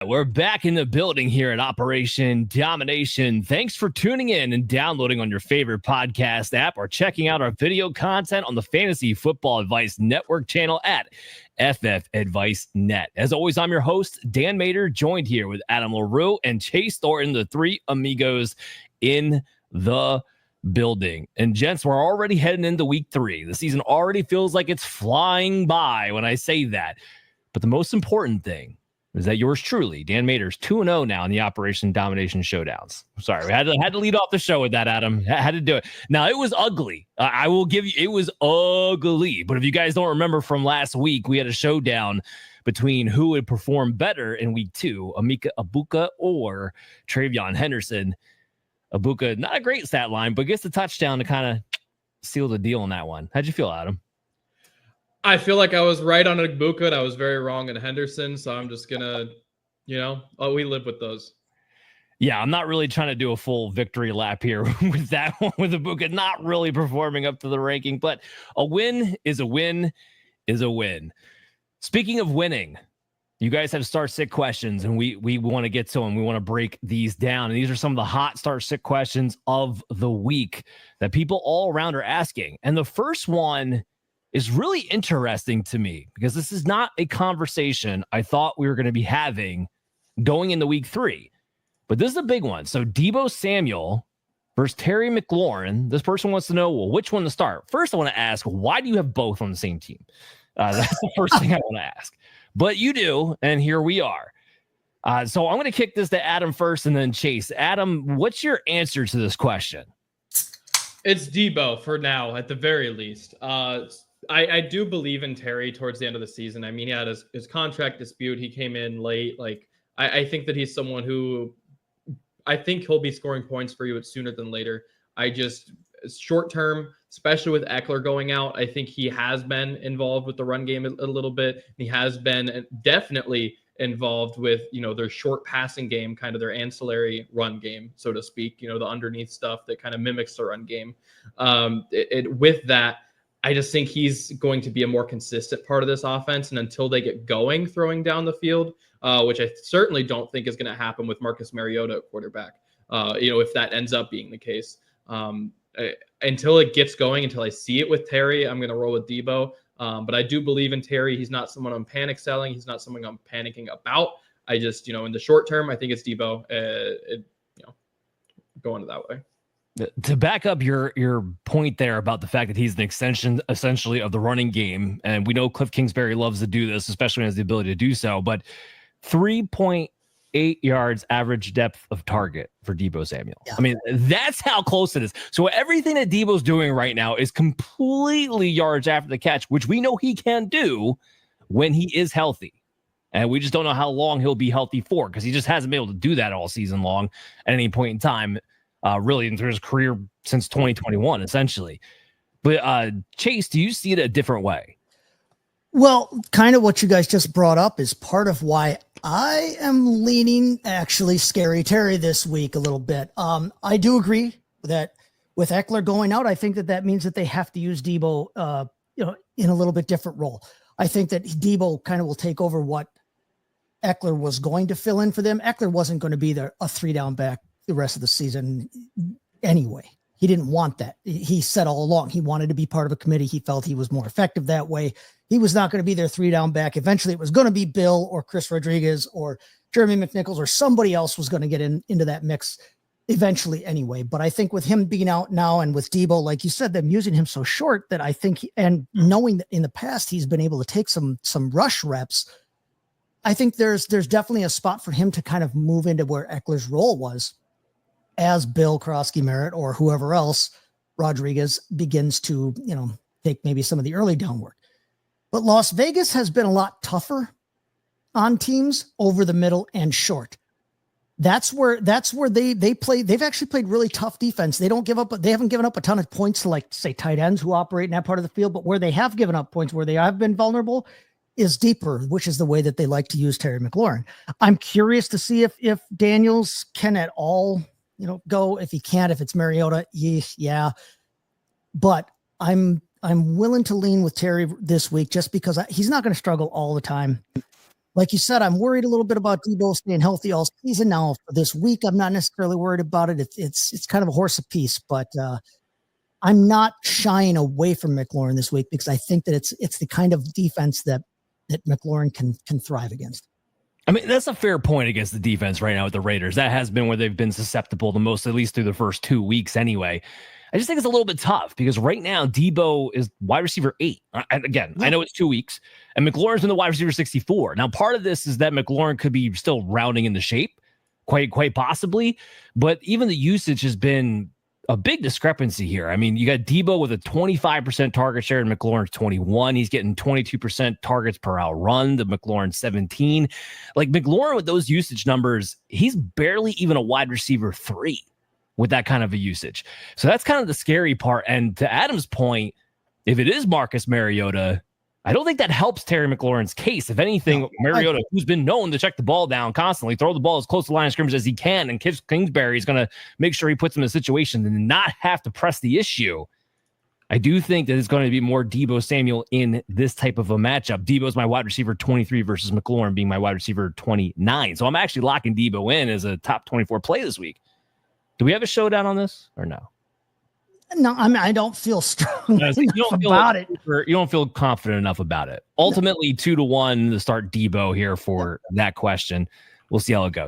we're back in the building here at Operation Domination. Thanks for tuning in and downloading on your favorite podcast app or checking out our video content on the Fantasy Football Advice Network channel at FF Advice Net. As always, I'm your host, Dan Mader, joined here with Adam LaRue and Chase Thornton, the three amigos in the building. And gents, we're already heading into week 3. The season already feels like it's flying by when I say that. But the most important thing is that yours truly, Dan Mader's 2-0 now in the Operation Domination showdowns. I'm sorry, we had to lead off the show with that, Adam. Had to do it. Now, it was ugly. I will give you, it was ugly. But if you guys don't remember from last week, we had a showdown between who would perform better in week 2, Emeka Egbuka or Travion Henderson. Egbuka, not a great stat line, but gets the touchdown to kind of seal the deal on that one. How'd you feel, Adam? I feel like I was right on Egbuka and I was very wrong on Henderson, so I'm just gonna, we live with those. Yeah, I'm not really trying to do a full victory lap here with that one, with Egbuka not really performing up to the ranking, but a win is a win is a win. Speaking of winning, you guys have start-sit questions, and we want to get to them. We want to break these down, and these are some of the hot start-sit questions of the week that people all around are asking. And the first one is really interesting to me because this is not a conversation I thought we were going to be having going into week 3, but this is a big one. So Deebo Samuel versus Terry McLaurin. This person wants to know, well, which one to start? First, I want to ask, why do you have both on the same team? That's the first thing I want to ask, but you do. And here we are. So I'm going to kick this to Adam first and then Chase. Adam, what's your answer to this question? It's Deebo for now, at the very least. I do believe in Terry towards the end of the season. I mean, he had his contract dispute. He came in late. Like, I think that he's someone who I think he'll be scoring points for you sooner than later. Short term, especially with Eckler going out, I think he has been involved with the run game a little bit. He has been definitely involved with, their short passing game, kind of their ancillary run game, so to speak, the underneath stuff that kind of mimics the run game. With that, I just think he's going to be a more consistent part of this offense. And until they get going throwing down the field, which I certainly don't think is going to happen with Marcus Mariota at quarterback, if that ends up being the case. Until it gets going, until I see it with Terry, I'm going to roll with Deebo. But I do believe in Terry. He's not someone I'm panic selling. He's not someone I'm panicking about. I just, in the short term, I think it's Deebo, going that way. To back up your point there about the fact that he's an extension essentially of the running game, and we know Cliff Kingsbury loves to do this, especially when he has the ability to do so, but 3.8 yards average depth of target for Deebo Samuel. Yeah. I mean, that's how close it is. So everything that Deebo's doing right now is completely yards after the catch, which we know he can do when he is healthy. And we just don't know how long he'll be healthy for, because he just hasn't been able to do that all season long at any point in time. Really in his career since 2021, essentially. But Chase, do you see it a different way? Well, kind of what you guys just brought up is part of why I am leaning actually Scary Terry this week a little bit. I do agree that with Eckler going out, I think that means that they have to use Deebo, in a little bit different role. I think that Deebo kind of will take over what Eckler was going to fill in for them. Eckler wasn't going to be a 3-down back the rest of the season anyway. He didn't want that. He said all along he wanted to be part of a committee. He felt he was more effective that way. He was not going to be their 3-down back. Eventually it was going to be Bill or Chris Rodriguez or Jeremy McNichols or somebody else was going to get into that mix eventually anyway. But I think with him being out now and with Deebo, like you said, them using him so short, that I think, and knowing that in the past he's been able to take some rush reps, I think there's definitely a spot for him to kind of move into where Eckler's role was, as Bill Krosky Merritt or whoever else, Rodriguez, begins to, take maybe some of the early down work. But Las Vegas has been a lot tougher on teams over the middle and short. That's where they play. They've actually played really tough defense. They haven't given up a ton of points to, like, say, tight ends who operate in that part of the field, but where they have given up points, where they have been vulnerable, is deeper, which is the way that they like to use Terry McLaurin. I'm curious to see if Daniels can at all, go. If he can't, if it's Mariota, yeah. But I'm willing to lean with Terry this week, just because he's not going to struggle all the time. like you said, I'm worried a little bit about Deebo staying healthy all season. Now for this week, I'm not necessarily worried about it. It's kind of a horse apiece, but I'm not shying away from McLaurin this week because I think that it's the kind of defense that McLaurin can thrive against. I mean, that's a fair point against the defense right now with the Raiders. That has been where they've been susceptible the most, at least through the first 2 weeks anyway. I just think it's a little bit tough because right now Deebo is wide receiver 8. And again, I know it's 2 weeks, and McLaurin's been the wide receiver 64. Now, part of this is that McLaurin could be still rounding into shape, quite possibly. But even the usage has been a big discrepancy here. I mean, you got Deebo with a 25% target share and McLaurin's 21. He's getting 22% targets per out run. The McLaurin 17. Like McLaurin with those usage numbers, he's barely even a wide receiver 3 with that kind of a usage. So that's kind of the scary part. And to Adam's point, if it is Marcus Mariota, I don't think that helps Terry McLaurin's case. If anything, Mariota, who's been known to check the ball down constantly, throw the ball as close to the line of scrimmage as he can, and Kingsbury is going to make sure he puts him in a situation to not have to press the issue. I do think that it's going to be more Deebo Samuel in this type of a matchup. Deebo's my wide receiver 23 versus McLaurin being my wide receiver 29. So I'm actually locking Deebo in as a top 24 play this week. Do we have a showdown on this or no? No, I mean, I don't feel strong about it. You don't feel confident enough about it. Ultimately, 2-1 to start Deebo here for that question. We'll see how it goes.